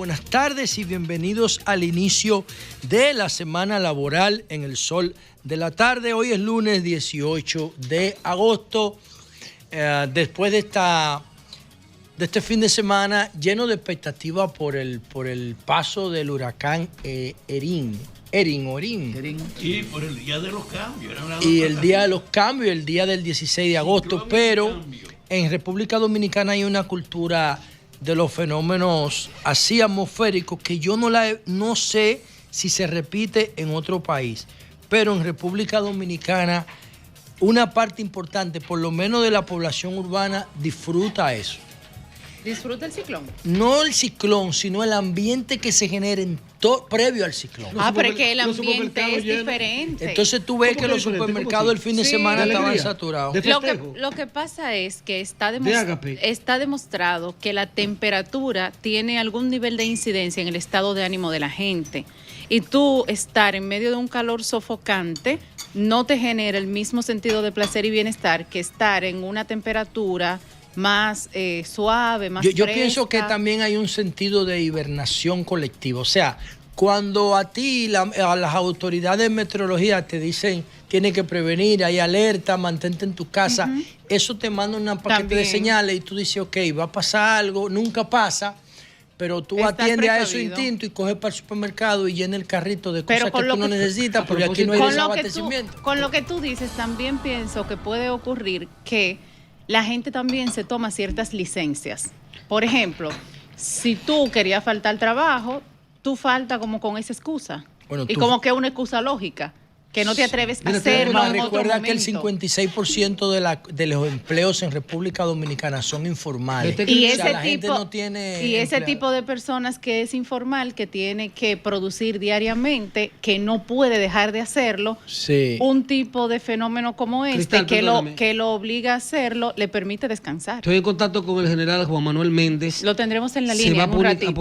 Buenas tardes y bienvenidos al inicio de la semana laboral en el sol de la tarde. Hoy es lunes 18 de agosto. Después de este fin de semana lleno de expectativa por el paso del huracán Erin. Y por el día de los cambios. Y el día de los cambios, el día del 16 de agosto. Pero en República Dominicana hay una cultura de los fenómenos así atmosféricos que yo no sé si se repite en otro país, pero en República Dominicana una parte importante, por lo menos de la población urbana, disfruta eso. ¿Disfruta el ciclón? No el ciclón, sino el ambiente que se genera previo al ciclón. Pero es que el ambiente es diferente. Entonces tú ves que los supermercados el fin de semana estaban saturados. Lo que pasa es que está demostrado que la temperatura tiene algún nivel de incidencia en el estado de ánimo de la gente. Y tú estar en medio de un calor sofocante no te genera el mismo sentido de placer y bienestar que estar en una temperatura más suave, más yo fresca. pienso que también hay un sentido de hibernación colectiva. O sea, cuando a ti, a las autoridades de meteorología te dicen tienes que prevenir, hay alerta, mantente en tu casa, eso te manda un paquete de señales y tú dices, ok, va a pasar algo, nunca pasa, pero tú atiendes a esos instintos y coges para el supermercado y llenas el carrito de cosas que tú no necesitas porque aquí no hay desabastecimiento. Con lo que tú dices, también pienso que puede ocurrir que la gente también se toma ciertas licencias. Por ejemplo, si tú querías faltar al trabajo, tú faltas como con esa excusa. Como que es una excusa lógica, que no te atreves a hacerlo en otro recuerda momento. que el 56% de los empleos en República Dominicana son informales. Y ese tipo de personas que es informal, que tiene que producir diariamente, que no puede dejar de hacerlo, un tipo de fenómeno como este, Cristal, que lo obliga a hacerlo, le permite descansar. Estoy en contacto con el general Juan Manuel Méndez. Lo tendremos en la línea en un ratito.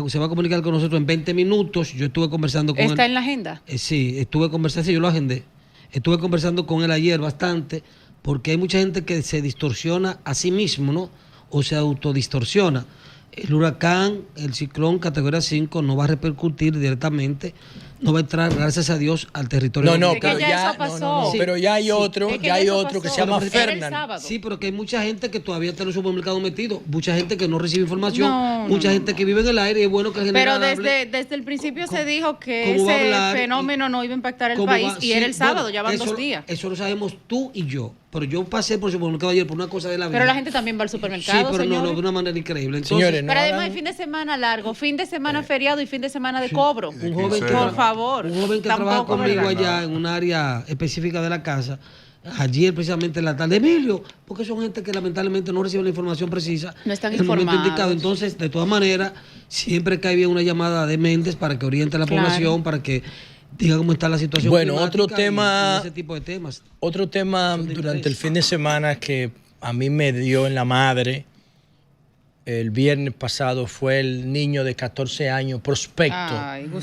Se va a comunicar con nosotros en 20 minutos. Yo estuve conversando con él. ¿Está en la agenda? Sí, estuve conversando. Sí, yo lo agendé. Estuve conversando con él ayer bastante, porque hay mucha gente que se distorsiona a sí mismo, ¿no? O se autodistorsiona. El huracán, el ciclón categoría 5 no va a repercutir directamente, no va a entrar, gracias a Dios, al territorio. Pero ya hay otro, que se llama Fernán. Sí, pero que hay mucha gente que todavía está en el supermercado metido, mucha gente que no recibe información, mucha gente que vive en el aire y es bueno que el general desde el principio se dijo que ese fenómeno no iba a impactar el país y era el sábado, ya van 2 días. Eso lo sabemos tú y yo. Pero yo pasé por el supermercado ayer por una cosa de la vida. Pero la gente también va al supermercado, sí, pero señores. no, de una manera increíble. Entonces, señores, pero además hay fin de semana largo, fin de semana feriado y fin de semana de cobro. Un joven por favor. Un joven que trabaja conmigo allá en un área específica de la casa, ayer precisamente en la tarde, Emilio, porque son gente que lamentablemente no recibe la información precisa. No están en el momento informados. indicado. Entonces, de todas maneras, siempre cae bien una llamada de Méndez para que oriente a la población, para que diga cómo está la situación. Bueno, otro tema, y ese tipo de temas. Otro tema durante el fin de semana que a mí me dio en la madre el viernes pasado fue el niño de 14 años prospecto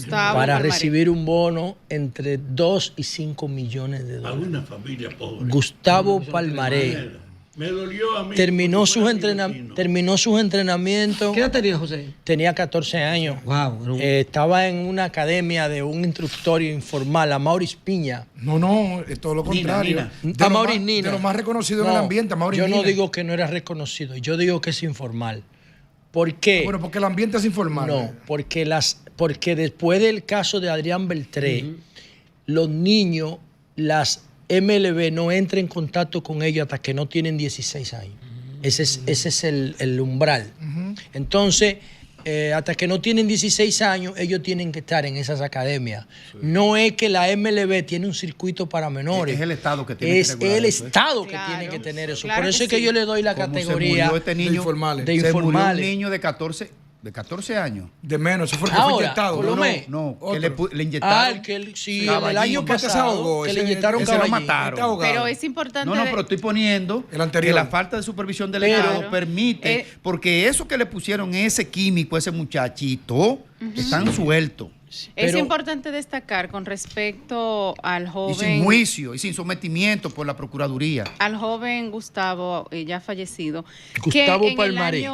para recibir un bono entre 2 y 5 millones de dólares. A una familia pobre. Gustavo Palmaré. Me dolió a mí. Terminó sus entrenamientos. ¿Qué edad tenía, José? Tenía 14 años. Wow. Estaba en una academia de un instructorio informal, a Maurice Piña. No, es todo lo contrario. A Maurice Nina. De lo más reconocido en el ambiente, a Maurice Nina. Yo no digo que no era reconocido, yo digo que es informal. ¿Por qué? Bueno, porque el ambiente es informal. No, porque después del caso de Adrián Beltré, los niños, las MLB no entran en contacto con ellos hasta que no tienen 16 años. Ese es el umbral. Entonces, hasta que no tienen 16 años, ellos tienen que estar en esas academias. Sí. No es que la MLB tiene un circuito para menores. Es el Estado que tiene que regular Es el eso, Estado que tiene que tener eso. Por eso es que yo le doy la categoría de informales. Se murió un niño de 14 años. De menos, eso fue que fue inyectado. No, que le inyectaron. El año pasado que le inyectaron caballín. Lo mataron. Pero es importante. No, pero estoy poniendo que la falta de supervisión del Estado permite, porque eso que le pusieron ese químico, ese muchachito, están sueltos. Es importante destacar con respecto al joven... Y sin juicio y sin sometimiento por la Procuraduría. Al joven Gustavo, ya fallecido. Gustavo Palmaré.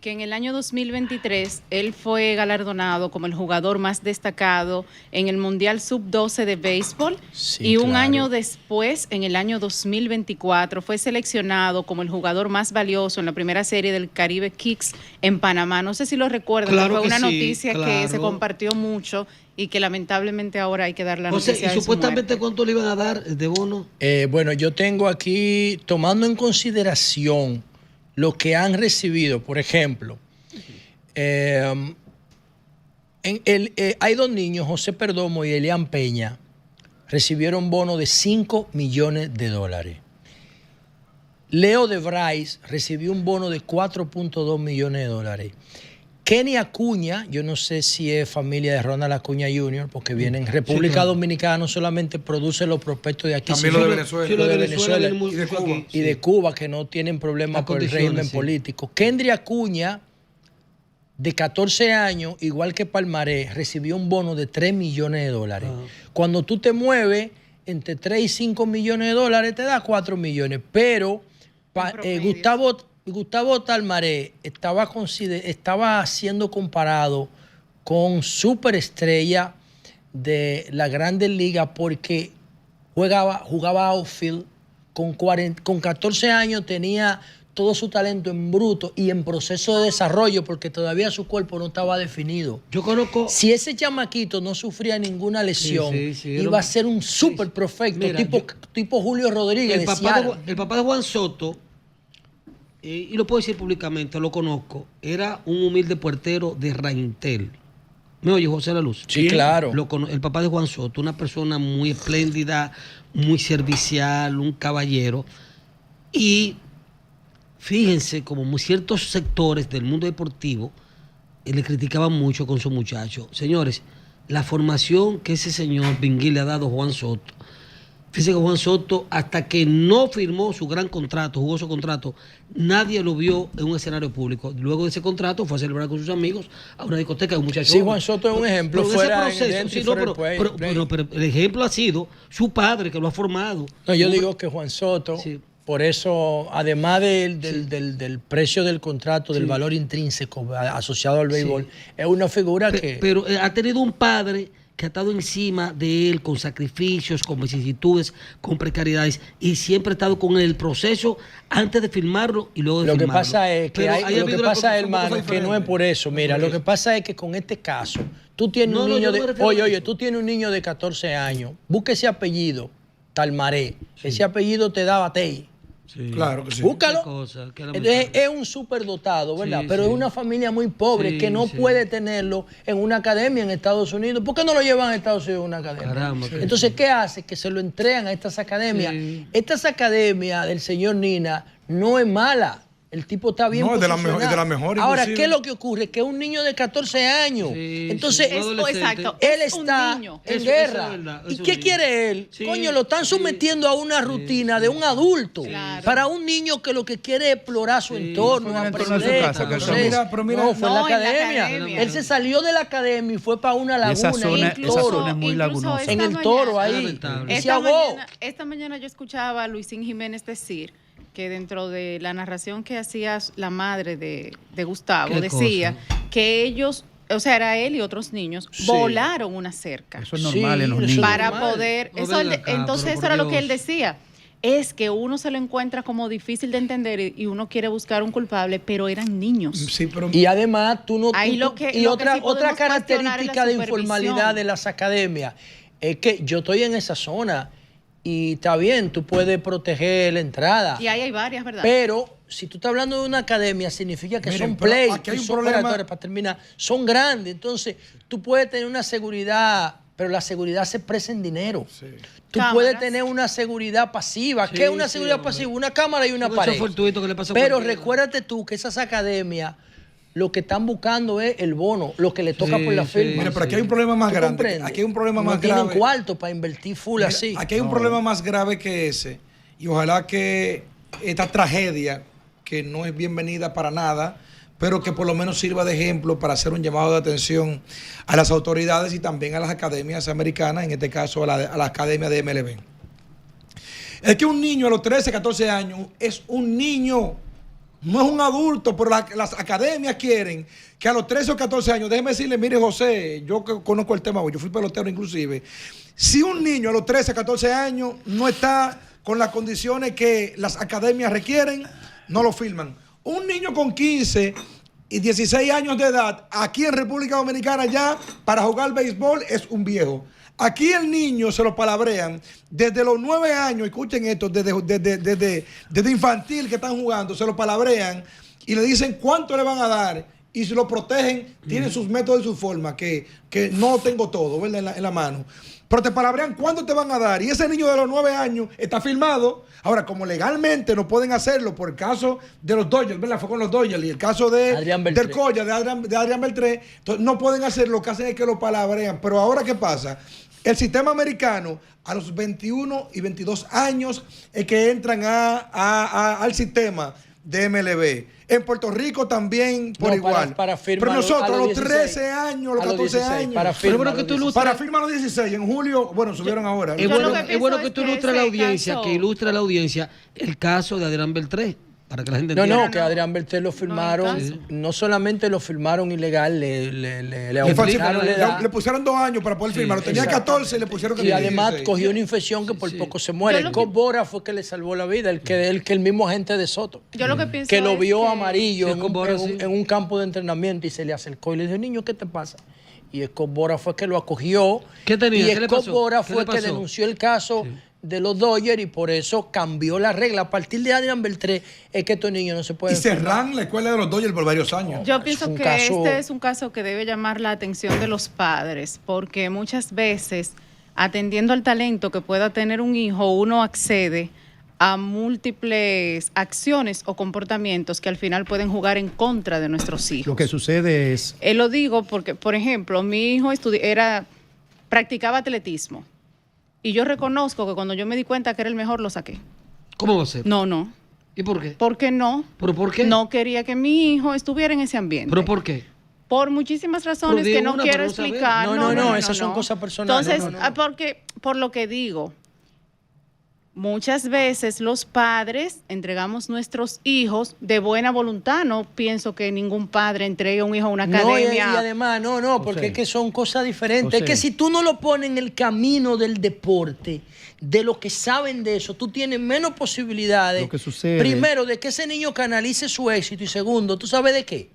Que en el año 2023 él fue galardonado como el jugador más destacado en el Mundial Sub-12 de béisbol. Sí, y un año después, en el año 2024, fue seleccionado como el jugador más valioso en la primera serie del Caribe Kicks en Panamá. No sé si lo recuerdan, fue una noticia que se compartió mucho y que lamentablemente ahora hay que dar la noticia. ¿Y supuestamente cuánto le iban a dar de bono? Bueno, yo tengo aquí, tomando en consideración lo que han recibido, por ejemplo, hay dos niños, José Perdomo y Elian Peña, recibieron bono de $5 millones. Leo de Bryce recibió un bono de $4.2 millones. Kenny Acuña, yo no sé si es familia de Ronald Acuña Jr., porque viene en República Dominicana, no solamente produce los prospectos de aquí, también sino lo de Venezuela. Sí, lo de Venezuela y de Cuba. Y de Cuba, que no tienen problemas por el régimen político. Kendry Acuña, de 14 años, igual que Palmaré, recibió un bono de $3 millones. Cuando tú te mueves entre 3 y 5 millones de dólares, te da 4 millones. Pero Gustavo Palmaré estaba siendo comparado con superestrella de la Grandes Ligas porque jugaba outfield, con 14 años tenía todo su talento en bruto y en proceso de desarrollo porque todavía su cuerpo no estaba definido. Yo conozco... Si ese chamaquito no sufría ninguna lesión, iba a ser un súper perfecto, tipo Julio Rodríguez. El papá de Juan Soto... y lo puedo decir públicamente, lo conozco, era un humilde puertero de Raintel. ¿Me oye, José La Luz? Sí, claro. El papá de Juan Soto, una persona muy espléndida, muy servicial, un caballero. Y fíjense, como ciertos sectores del mundo deportivo le criticaban mucho con su muchacho. Señores, la formación que ese señor Binguí le ha dado a Juan Soto, fíjense que Juan Soto, hasta que no firmó su gran contrato, jugó su contrato, nadie lo vio en un escenario público. Luego de ese contrato fue a celebrar con sus amigos a una discoteca de un muchacho. Sí, Juan Soto es un ejemplo. Pero el ejemplo ha sido su padre, que lo ha formado. No, yo digo que Juan Soto, por eso, además del precio del contrato, del valor intrínseco asociado al béisbol, es una figura que... Pero ha tenido un padre que ha estado encima de él con sacrificios, con vicisitudes, con precariedades, y siempre ha estado con el proceso antes de firmarlo y luego de firmarlo. Lo que pasa es que hermano, que no es por eso. Mira, lo que pasa es que con este caso, tú tienes un niño tú tienes un niño de 14 años, busca ese apellido, Palmaré, ese apellido te da Batey. Sí. Claro que sí. Búscalo. Es un superdotado, ¿verdad? Pero es una familia muy pobre que no puede tenerlo en una academia en Estados Unidos. ¿Por qué no lo llevan a Estados Unidos a una academia? Caramba, entonces, ¿qué hace? Que se lo entregan a estas academias. Estas academias del señor Nina no es mala. El tipo está bien posicionado. No, es de la mejor. Ahora, ¿qué es lo que ocurre? Que es un niño de 14 años. Entonces, él está en guerra. ¿Y qué quiere él? Coño, lo están sometiendo a una rutina de un adulto. Para un niño que lo que quiere es explorar su entorno, aprender. No, fue en la academia. Él se salió de la academia y fue para una laguna. Esa zona es muy lagunosa. En el Toro, ahí. Esta mañana yo escuchaba a Luisín Jiménez decir que dentro de la narración que hacía la madre de Gustavo, decía que ellos, o sea, era él y otros niños, volaron una cerca. Eso es normal en los niños. Para poder... Entonces eso era lo que él decía. Es que uno se lo encuentra como difícil de entender y uno quiere buscar un culpable, pero eran niños. Sí, pero... Y además, otra característica de informalidad de las academias es que yo estoy en esa zona. Y está bien, tú puedes proteger la entrada. Y ahí hay varias, ¿verdad? Pero si tú estás hablando de una academia, significa que son play, que son operadores, para terminar, son grandes. Entonces, tú puedes tener una seguridad, pero la seguridad se expresa en dinero. Sí. Tú puedes tener una seguridad pasiva. ¿Qué es una seguridad pasiva? Una cámara y una pared. Pero recuérdate tú que esas academias lo que están buscando es el bono, lo que le toca por la firma. Mira, pero aquí hay un problema más grande. Aquí hay un problema más grave. No tienen cuarto para invertir full así. Aquí hay un problema más grave que ese. Y ojalá que esta tragedia, que no es bienvenida para nada, pero que por lo menos sirva de ejemplo para hacer un llamado de atención a las autoridades y también a las academias americanas, en este caso a la academia de MLB. Es que un niño a los 13, 14 años es un niño, no es un adulto, pero las academias quieren que a los 13 o 14 años, déjeme decirle, mire José, yo que conozco el tema, yo fui pelotero inclusive, si un niño a los 13, 14 años no está con las condiciones que las academias requieren, no lo firman. Un niño con 15 y 16 años de edad, aquí en República Dominicana ya, para jugar béisbol es un viejo. Aquí el niño se lo palabrean desde los 9 años, escuchen esto, desde infantil que están jugando, se lo palabrean y le dicen cuánto le van a dar y si lo protegen, tienen sus métodos y sus formas, que no tengo todo, ¿verdad? En la mano. Pero te palabrean cuánto te van a dar y ese niño de los 9 años está firmado. Ahora, como legalmente no pueden hacerlo por el caso de los Dodgers, ¿verdad? Fue con los Dodgers y el caso de del Colla, de Adrián Beltré, entonces no pueden hacerlo, lo que hacen es que lo palabrean. Pero ahora, ¿qué pasa? El sistema americano, a los 21 y 22 años, es que entran al sistema de MLB. En Puerto Rico también por igual. Pero nosotros a los 13 años, a los 14 años. Para firmar a los 16. En julio, bueno, subieron ahora. Es bueno que tú ilustres a la audiencia, el caso de Adrián Beltré. Para que la gente entienda. Que Adrián Beltré lo firmaron, no solamente lo firmaron ilegal, le pusieron 2 años para poder firmarlo. Tenía 14 y le pusieron 15. Y además cogió una infección que por poco se muere. Scott Boras fue que le salvó la vida, el mismo agente de Soto. Yo lo que pienso que lo vio amarillo en un campo de entrenamiento y se le acercó y le dijo, niño, ¿qué te pasa? Y Scott Boras fue que lo acogió. ¿Qué tenía? Y Scott Boras fue que denunció el caso de los Dodgers y por eso cambió la regla. A partir de Adrián Beltré es que estos niños no se pueden... Y cerran la escuela de los Dodgers por varios años. Yo pienso que este es un caso que debe llamar la atención de los padres, porque muchas veces, atendiendo al talento que pueda tener un hijo, uno accede a múltiples acciones o comportamientos que al final pueden jugar en contra de nuestros hijos. Lo que sucede es... Lo digo porque, por ejemplo, mi hijo practicaba atletismo. Y yo reconozco que cuando yo me di cuenta que era el mejor, lo saqué. ¿Cómo va a ser? No. ¿Y por qué? ¿Por qué no? ¿Pero por qué? No quería que mi hijo estuviera en ese ambiente. ¿Pero por qué? Por muchísimas razones que no quiero explicar. No, esas son cosas personales. Entonces, porque, por lo que digo, muchas veces los padres entregamos nuestros hijos de buena voluntad. No pienso que ningún padre entregue a un hijo a una academia. Y además, porque es que son cosas diferentes. Es que si tú no lo pones en el camino del deporte, de lo que saben de eso, tú tienes menos posibilidades. Lo que sucede. Primero, de que ese niño canalice su éxito. Y segundo, ¿tú sabes de qué?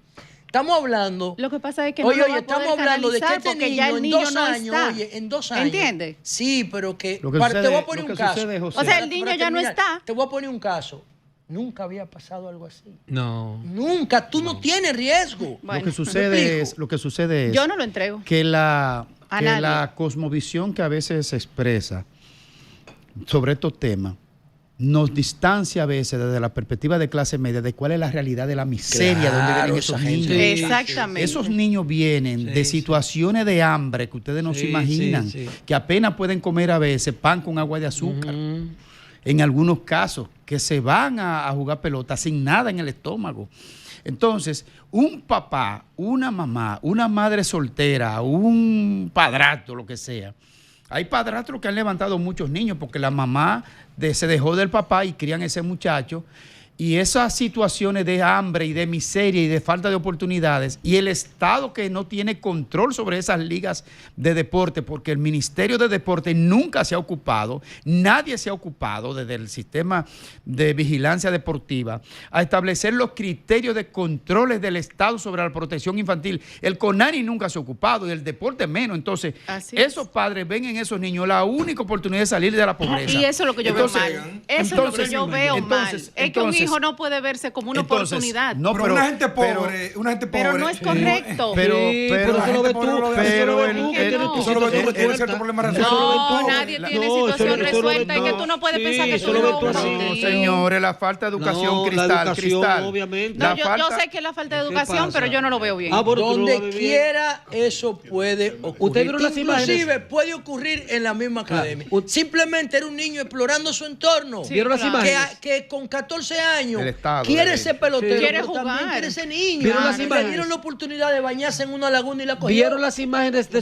Estamos hablando... Lo que pasa es que no lo va a poder hablando de que este niño ya el niño en 2 no años, está. En 2 años. ¿Entiendes? Sí, pero que... Te voy a poner un caso. Sucede, o sea, el niño ya no está. Te voy a poner un caso. Nunca había pasado algo así. No. Nunca. Tú no tienes riesgo. Bueno, lo que sucede es... Yo no lo entrego. Que la cosmovisión que a veces se expresa sobre estos temas nos distancia a veces desde la perspectiva de clase media de cuál es la realidad de la miseria de donde vienen esos niños. Exactamente. Esos niños vienen de situaciones de hambre que ustedes no se imaginan, que apenas pueden comer a veces pan con agua de azúcar. En algunos casos, que se van a jugar pelota sin nada en el estómago. Entonces, un papá, una mamá, una madre soltera, un padrastro, lo que sea. Hay padrastros que han levantado muchos niños porque la mamá se dejó del papá y crían ese muchacho. Y esas situaciones de hambre y de miseria y de falta de oportunidades y el Estado que no tiene control sobre esas ligas de deporte, porque el Ministerio de Deporte nunca se ha ocupado, nadie se ha ocupado desde el sistema de vigilancia deportiva a establecer los criterios de controles del Estado sobre la protección infantil. El CONANI nunca se ha ocupado y el deporte menos. Entonces, esos padres ven en esos niños la única oportunidad de salir de la pobreza. Y eso es lo que yo veo mal. Eso es lo que yo veo mal. Es que un hijo no puede verse como una oportunidad. No, pero una gente pobre, pero no es correcto. Pero eso lo ves tú. Eso lo ves tú, tiene cierto problema resuelto. No, nadie tiene situación resuelta y que tú no puedes pensar que tú no, señores, la falta de educación, Cristal. Obviamente. Yo sé que es la falta de educación, pero yo no lo veo bien. Donde quiera eso puede ocurrir. Inclusive puede ocurrir en la misma academia. Simplemente era un niño explorando su entorno. ¿Vieron las imágenes? Que con 14 años años quiere ser pelotero, quiere pero también jugar, quiere ser niño. ¿Vieron las Y le imágenes? dieron la oportunidad de bañarse en una laguna y la cogieron. ¿Vieron las imágenes de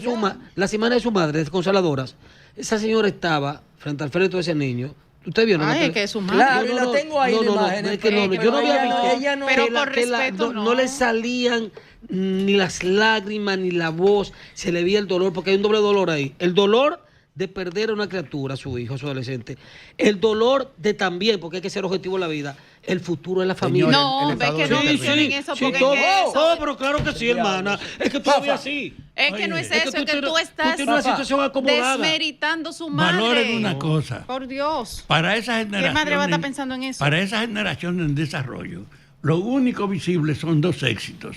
las imágenes de su madre, desconsoladoras? Esa señora estaba frente al féretro de ese niño. ¿Usted vio? Ay, que es su madre. Claro, y la tengo ahí la imagen. Es que yo no había visto ella no, pero que por respeto no le salían ni las lágrimas ni la voz, se le veía el dolor, porque hay un doble dolor ahí. El dolor de perder a una criatura, a su hijo, a su adolescente. El dolor de también, porque hay que ser objetivo en la vida, el futuro de la familia. No, ve que no mencionen eso porque es eso. No, pero claro que sí, hermana. Es que tú lo ves así. Es que no es eso, es que tú estás tienes una situación acomodada. desmeritando su madre. Valoren una cosa. Por Dios. Para esa generación. ¿Qué madre va a estar pensando en eso? Para esa generación en desarrollo, lo único visible son dos éxitos: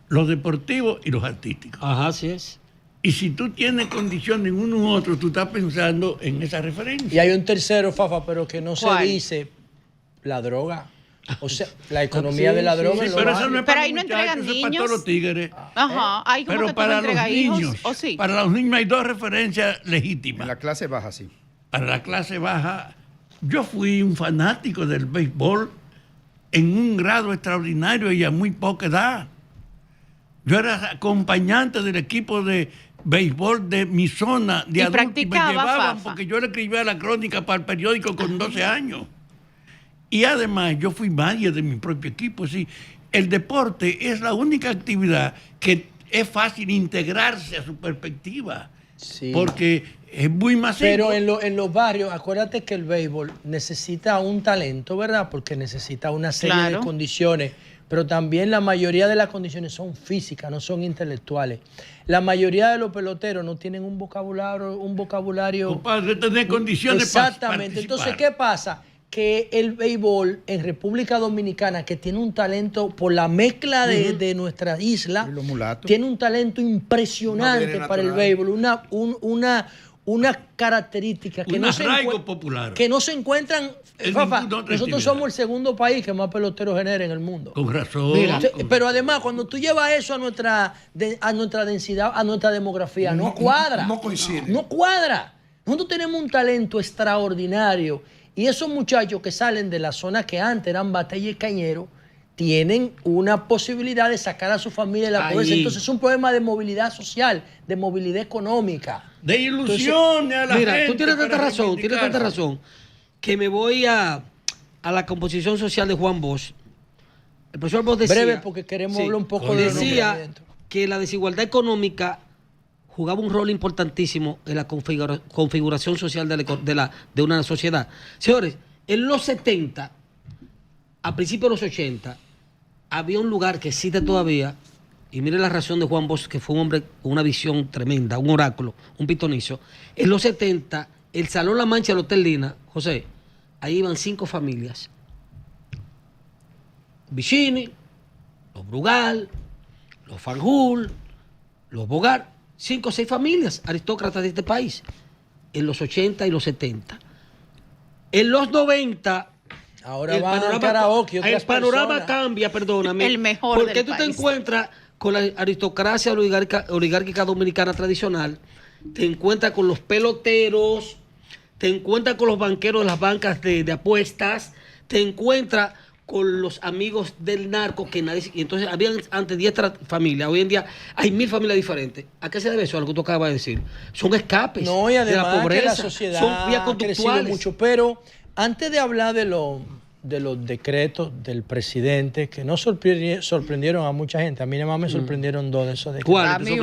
los deportivos y los artísticos. Ajá, así es. Y si tú tienes condiciones en uno u otro, tú estás pensando en esa referencia. Y hay un tercero, Fafa, pero que no se ¿Cuál? dice, la droga. O sea, la economía Sí, de la sí, droga. Sí, en los pero eso barrios. no es Pero para ahí los no entregan muchachos, eso es para niños. todos los tigres. Ajá. Ahí como Pero que tú para no los entregas niños, hijos. ¿O sí? para los niños hay dos referencias legítimas. En la clase baja, sí. Para la clase baja, yo fui un fanático del béisbol en un grado extraordinario y a muy poca edad. Yo era acompañante del equipo de béisbol de mi zona de ¿Y adultos y me practicaba, llevaban Fafa? porque yo le escribía la crónica para el periódico con 12 años. Y además yo fui manager de mi propio equipo. Sí, el deporte es la única actividad que es fácil integrarse a su perspectiva. Sí. Porque es muy masivo. Pero en los barrios, acuérdate que el béisbol necesita un talento, ¿verdad? Porque necesita una serie Claro. de condiciones, pero también la mayoría de las condiciones son físicas, no son intelectuales. La mayoría de los peloteros no tienen un vocabulario. Compadre, tener condiciones para Exactamente. Entonces, participar. ¿qué pasa? Que el béisbol en República Dominicana, que tiene un talento por la mezcla de nuestra isla, Y los mulatos. tiene un talento impresionante viene para el natural. béisbol, una característica que Un no se arraigo popular. que no se encuentran. En Fafa, ninguna otra nosotros actividad. somos el segundo país que más peloteros genera en el mundo. Con razón. Mira, Pero además, cuando tú llevas eso a nuestra densidad, a nuestra demografía, no cuadra. no coincide. No cuadra. Nosotros tenemos un talento extraordinario. Y esos muchachos que salen de la zona que antes eran Batalla y Cañero, tienen una posibilidad de sacar a su familia de la pobreza. Ahí. Entonces es un problema de movilidad social, de movilidad económica. De ilusiones a la Mira, gente. tú tienes tanta para razón, tienes tanta reivindicarse. razón, que me voy a la composición social de Juan Bosch. El profesor Bosch decía... Breve, porque queremos hablar un poco de Decía que la desigualdad económica jugaba un rol importantísimo en la configuración social de una sociedad. Señores, en los 70, a principios de los 80, había un lugar que existe todavía, y mire la razón de Juan Bosch, que fue un hombre con una visión tremenda, un oráculo, un pitonizo. En los 70, el Salón La Mancha del Hotel Lina, José, ahí iban 5 familias. Vicini, los Brugal, los Fanjul, los Bogar, 5 o 6 familias aristócratas de este país, en los 80 y los 70. En los 90, Ahora van al karaoke, otras el panorama personas. cambia, perdóname. El mejor Porque del tú te país. encuentras con la aristocracia oligárquica dominicana tradicional, te encuentras con los peloteros, te encuentras con los banqueros de las bancas de apuestas, te encuentras con los amigos del narco, que nadie... Y entonces habían antes 10 familias, hoy en día hay 1000 familias diferentes. ¿A qué se debe eso? A lo que tú acabas de decir. Son escapes No, y de además la pobreza, que la sociedad son vías ha crecido conductuales. mucho. Pero antes de hablar de los decretos del presidente, que no sorprendieron a mucha gente, a mí nada más me sorprendieron 2 de esos decretos. ¿Cuál? A mí